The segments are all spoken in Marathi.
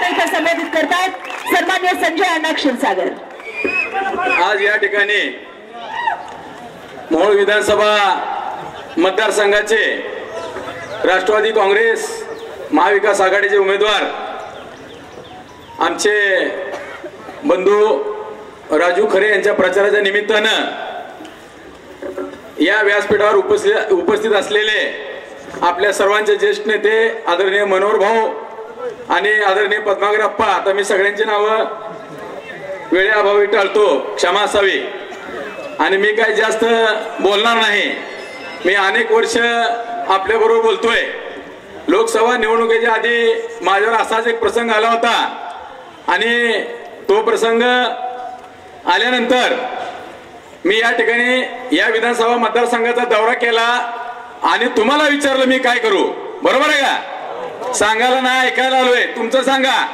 इथे संबोधित करतात सन्माननीय संजय अण्णा क्षीरसागर। आज या ठिकाणी मोहोळ विधानसभा मतदारसंघाचे राष्ट्रवादी काँग्रेस महाविकास आघाडीचे उमेदवार आमचे बंधू राजू खरे यांच्या प्रचाराच्या निमित्तानं या व्यासपीठावर उपस्थित असलेले आपल्या सर्वांचे ज्येष्ठ नेते आदरणीय मनोहर भाऊ आणि आदरणीय पद्माकर अप्पा, आता मी सगळ्यांची नावं वेळेअभावी टाळतो, क्षमा असावी। आणि मी काही जास्त बोलणार नाही, मी अनेक वर्ष आपल्याबरोबर बोलतोय। लोकसभा निवडणुकीच्या आधी माझ्यावर असाच एक प्रसंग आला होता आणि तो प्रसंग आल्यानंतर मी या ठिकाणी या विधानसभा मतदारसंघाचा दौरा केला आणि तुम्हाला विचारलं मी काय करू, बरोबर आहे का? सांगायला ना ऐकायला आलोय, तुमचं सांगा।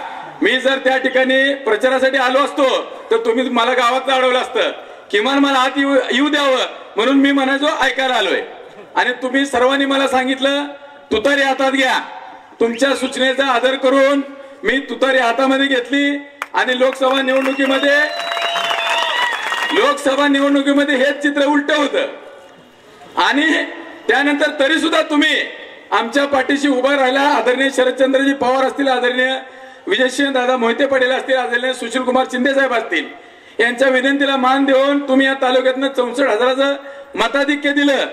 मी जर त्या ठिकाणी प्रचारासाठी आलो असतो तर तुम्ही मला गावात अडवलं असतं, किमान मला आत येऊ द्यावं म्हणून मी म्हणायचो ऐकायला आलोय। आणि तुम्ही सर्वांनी मला सांगितलं तुतारी हातात घ्या, तुमच्या सूचनेचा आदर करून मी तुतारी हातामध्ये घेतली आणि लोकसभा निवडणुकीमध्ये हेच चित्र उलट होतं। आणि त्यानंतर तरी सुद्धा तुम्ही आमच्या पाठीशी उभा राहिला। आदरणीय शरदचंद्रजी पवार असतील, आदरणीय विजयसिंह दादा मोहिते पाटील असतील, आदरणीय सुशील कुमार शिंदे साहेब असतील, यांच्या विनंतीला मान देऊन तुम्ही या तालुक्यातनं 64,000चं मताधिक्य दिलं।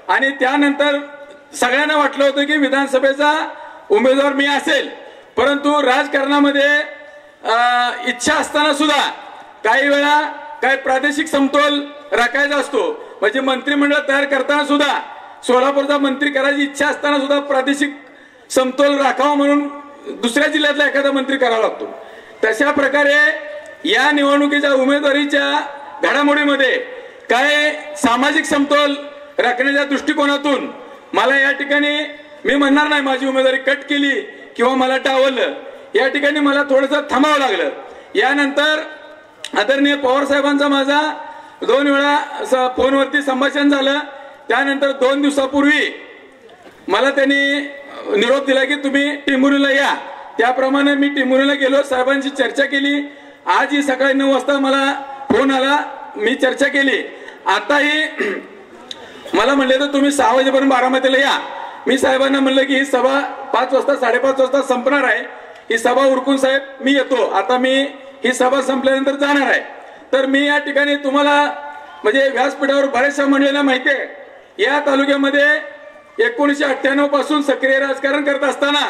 आणि त्यानंतर सगळ्यांना वाटलं होतं की विधानसभेचा उमेदवार मी असेल, परंतु राजकारणामध्ये इच्छा असताना सुद्धा काही वेळा काही प्रादेशिक समतोल राखायचा असतो। म्हणजे मंत्रिमंडळ तयार करताना सुद्धा सोलापूरचा मंत्री करायची इच्छा असताना सुद्धा प्रादेशिक समतोल राखावा म्हणून दुसऱ्या जिल्ह्यातला एखादा मंत्री करावा लागतो। तशा प्रकारे या निवडणुकीच्या उमेदवारीच्या घडामोडीमध्ये काय सामाजिक समतोल राखण्याच्या दृष्टिकोनातून मला या ठिकाणी, मी म्हणणार नाही माझी उमेदवारी कट केली किंवा मला डावललं, या ठिकाणी मला थोडंसं थांबावं लागलं। यानंतर आदरणीय पवार साहेबांचा माझा 2 वेळा फोनवरती संभाषण झालं। त्यानंतर 2 दिवसापूर्वी मला त्यांनी निरोप दिला की तुम्ही टिंबुर्णीला या, त्याप्रमाणे मी टिंबुर्णीला गेलो, साहेबांची चर्चा केली। आजही सकाळी 9 वाजता मला फोन आला, मी चर्चा केली। आताही मला म्हणले तर तुम्ही 6 वाजेपर्यंत बारामतीला या। मी साहेबांना म्हणलं की ही सभा 5 वाजता 5:30 वाजता संपणार आहे, ही सभा उरकून साहेब मी येतो, आता मी ही सभा संपल्यानंतर जाणार आहे। तर मी या ठिकाणी तुम्हाला म्हणजे व्यासपीठावर बऱ्याचशा मंडळींना माहिती आहे, या तालुक्यामध्ये 1998 पासून सक्रिय राजकारण करत असताना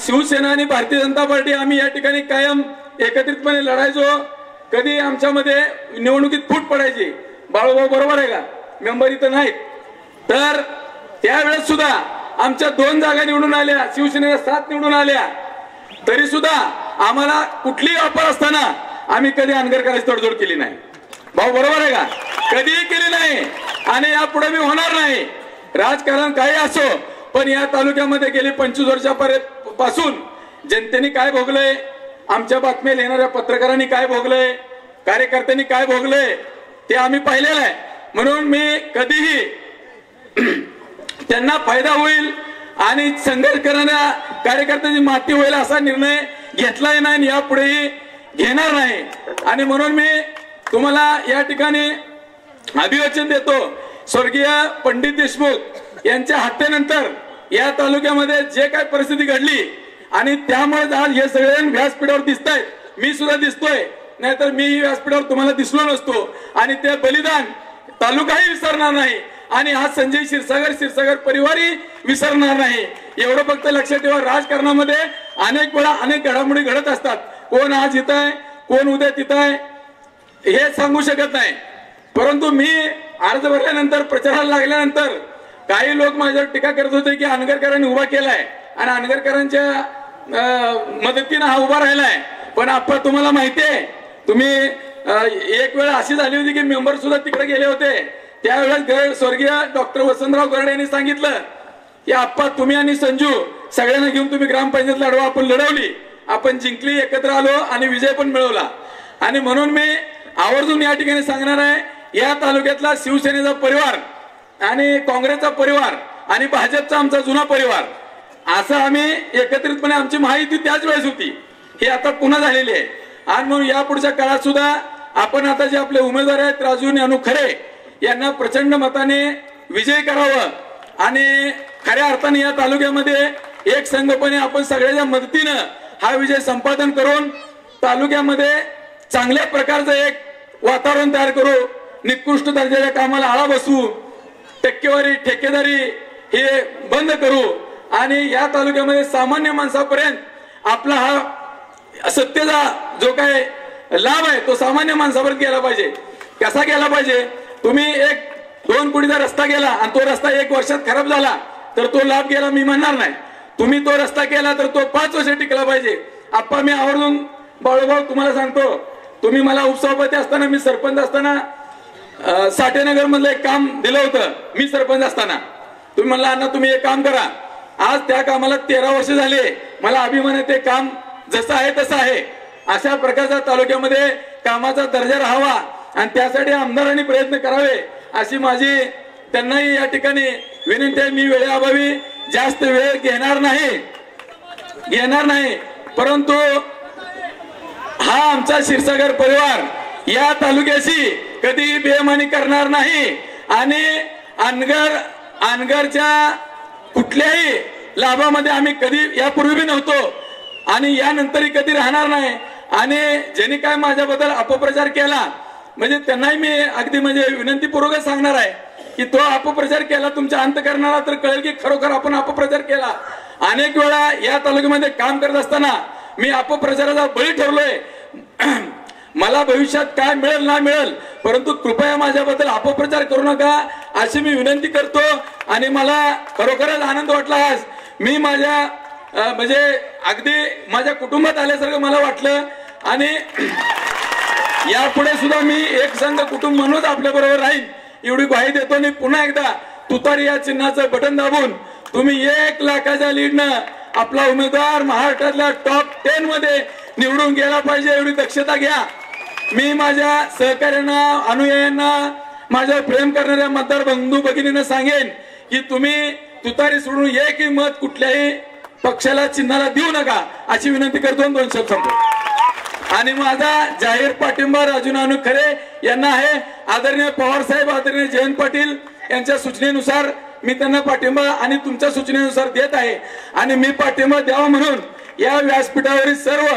शिवसेना आणि भारतीय जनता पार्टी आम्ही या ठिकाणी कायम एकत्रितपणे लढायचो। कधी आमच्यामध्ये निवडणुकीत फूट पडायची, बाळूभाऊ बरोबर आहे का, मेंबर इथं नाहीत, तर त्यावेळेस सुद्धा आमच्या 2 जागा निवडून आल्या, शिवसेनेला 7 निवडून आल्या, तरी सुद्धा आम्हाला कुठलीही ऑफर असताना आम्ही कधी अनगर करायची तडजोड केली नाही। भाऊ बरोबर आहे का, कधीही केली नाही आणि यापुढे मी होणार नाही। राजकारण काही असो, पण या तालुक्यामध्ये गेली 25 वर्षापासून जनतेने काय भोगलंय, आमच्या बातम्या लिहिणाऱ्या पत्रकारांनी काय भोगलंय, कार्यकर्त्यांनी काय भोगलंय ते आम्ही पाहिलेलं आहे। म्हणून मी कधीही त्यांना फायदा होईल आणि संघर्ष करणाऱ्या कार्यकर्त्यांची माती होईल असा निर्णय घेतलाही नाही आणि यापुढेही घेणार नाही। आणि म्हणून मी तुम्हाला या ठिकाणी अभिवाचन देतो, स्वर्गीय पंडित देशमुख यांच्या हत्येनंतर या तालुक्यामध्ये जे काही परिस्थिती घडली आणि त्यामुळे आज हे सगळे व्यासपीठावर दिसत आहेत, मी सुद्धा दिसतोय, नाहीतर मी व्यासपीठावर तुम्हाला दिसलो नसतो। आणि ते बलिदान तालुकाही विसरणार नाही आणि आज संजय क्षीरसागर परिवारही विसरणार नाही। एवढं फक्त लक्षात ठेवा, राजकारणामध्ये अनेक वेळा अनेक घडामोडी घडत असतात, कोण आज इथं आहे कोण उद्या तिथं आहे हे सांगू शकत नाही। परंतु मी अर्ज भरल्यानंतर प्रचाराला लागल्यानंतर काही लोक माझ्यावर टीका करत होते की अनगरकरांनी उभा केलाय आणि अनगरकरांच्या मदतीने हा उभा राहिलाय। पण आपण तुम्हाला माहिती आहे, तुम्ही एक वेळ अशी झाली होती की मेंबर सुद्धा तिकडे गेले होते, त्यावेळेस स्वर्गीय डॉक्टर वसंतराव गरड यांनी सांगितलं की आप्पा तुम्ही आणि संजू सगळ्यांना घेऊन तुम्ही ग्रामपंचायत लढवा। आपण लढवली, आपण जिंकली, एकत्र आलो आणि विजय पण मिळवला। आणि म्हणून मी आवर्जून या ठिकाणी सांगणार आहे, या तालुक्यातला शिवसेनेचा परिवार आणि काँग्रेसचा परिवार आणि भाजपचा आमचा जुना परिवार असं आम्ही एकत्रितपणे आमची माहिती त्याच वेळेस होती, हे आता पुन्हा झालेली आहे. आणि म्हणून या पुढच्या काळात सुद्धा आपण आता जे आपले उमेदवार आहेत राजू ज्ञानू खरे यांना प्रचंड मताने विजयी करावं आणि खऱ्या अर्थाने या तालुक्यामध्ये एक संघपणे आपण सगळ्याच्या मदतीनं हा विजय संपादन करून तालुक्यामध्ये चांगल्या प्रकारचं एक वातावरण तयार करू, निकृष्ट दर्जाच्या कामाला आळा बसू, टक्केवारी ठेकेदारी हे बंद करू आणि या तालुक्यामध्ये सामान्य माणसापर्यंत आपला हा सत्तेचा जो काय लाभ आहे तो सामान्य माणसापर्यंत गेला पाहिजे. कसा गेला पाहिजे? तुम्ही 1-2 कोटीचा रस्ता गेला आणि तो रस्ता 1 वर्षात खराब झाला तर तो लाभ गेला मी म्हणणार नाही. तुम्ही तो रस्ता केला तर तो 5 वर्ष टिकला पाहिजे. आप्पा मी आवर्जून बाळूभाऊ तुम्हाला सांगतो, तुम्ही मला उपसभापती असताना, मी सरपंच असताना साठेनगर मधलं एक काम दिलं होतं. मी सरपंच असताना तुम्ही म्हणला अण्णा तुम्ही एक काम करा. आज त्या कामाला 13 वर्ष झाले. मला अभिमान आहे, ते काम जसं आहे तसं आहे. अशा प्रकारचा तालुक्यामध्ये कामाचा दर्जा राहावा आणि त्यासाठी आमदारांनी प्रयत्न करावे अशी माझी त्यांनाही या ठिकाणी विनंती आहे. मी वेळेअभावी जास्त वेळ घेणार नाही, परंतु हा आमचा क्षीरसागर परिवार या तालुक्याशी कधीही बेईमानी करणार नाही आणि अनगरच्या कुठल्याही लाभामध्ये आम्ही कधी यापूर्वी बी नव्हतो आणि यानंतरही कधी राहणार नाही. आणि ज्यांनी काय माझ्याबद्दल अपप्रचार केला म्हणजे त्यांनाही मी अगदी म्हणजे विनंतीपूर्वक सांगणार आहे की तो अपप्रचार केला तुमच्या अंतःकरणाला तर कळेल की खरोखर आपण अपप्रचार केला. अनेक वेळा या तालुक्यामध्ये काम करत असताना मी अपप्रचाराचा बळी ठरलोय. मला भविष्यात काय मिळेल ना मिळेल, परंतु कृपया माझ्याबद्दल अपप्रचार करू नका अशी मी विनंती करतो. आणि मला खरोखरच आनंद वाटला. आज मी माझ्या म्हणजे अगदी माझ्या कुटुंबात आल्यासारखं मला वाटलं आणि यापुढे सुद्धा मी एक संघ कुटुंब म्हणूनच आपल्या बरोबर राहीन एवढी ग्वाही देतो. आणि पुन्हा एकदा तुतारी या चिन्हाचं बटन दाबून तुम्ही 1 लाखाच्या लीडनं आपला उमेदवार महाराष्ट्रातल्या टॉप 10 मध्ये निवडून गेला पाहिजे एवढी दक्षता घ्या. मी माझ्या सहकार्यांना, अनुयायांना, माझ्यावर प्रेम करणाऱ्या मतदार बंधू भगिनींना सांगेन की तुम्ही तुतारी सोडून एकही मत कुठल्याही पक्षाला चिन्हाला देऊ नका अशी विनंती करतो. 2 शब्द सांगतो. आणि माझा जाहीर पाठिंबा राजू ज्ञानू खरे यांना आहे. आदरणीय पवार साहेब, आदरणीय जयंत पाटील यांच्या सूचनेनुसार मी त्यांना पाठिंबा आणि तुमच्या सूचनेनुसार देत आहे. आणि मी पाठिंबा द्यावा म्हणून या व्यासपीठावरील सर्व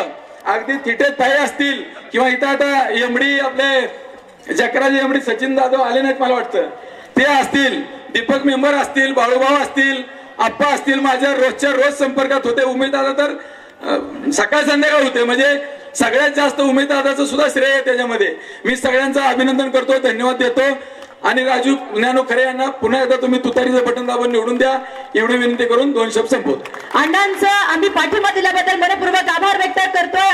अगदी थिटे ताई असतील किंवा इथं आता एमडी आपले जकराजी एमडी सचिन जाधव आले नाहीत मला वाटतं, ते असतील, दीपक मेंबर असतील, बाळूभाऊ असतील, आप्पा असतील, माझ्या रोजच्या रोज संपर्कात होते. उमेददादा तर सकाळ संध्याकाळ होते. म्हणजे सगळ्यात जास्त उमेददादाचं सुद्धा श्रेय आहे त्याच्यामध्ये. मी सगळ्यांचं अभिनंदन करतो, धन्यवाद देतो. आणि राजू ज्ञानू खरे यांना पुन्हा एकदा तुम्ही तुतारीचं बटन दाबून निवडून द्या एवढी विनंती करून 2 शब्द संपवतो. अण्णांचा आम्ही पाठिंबा दिल्याबद्दल मनपूर्वक आभार व्यक्त करतोय.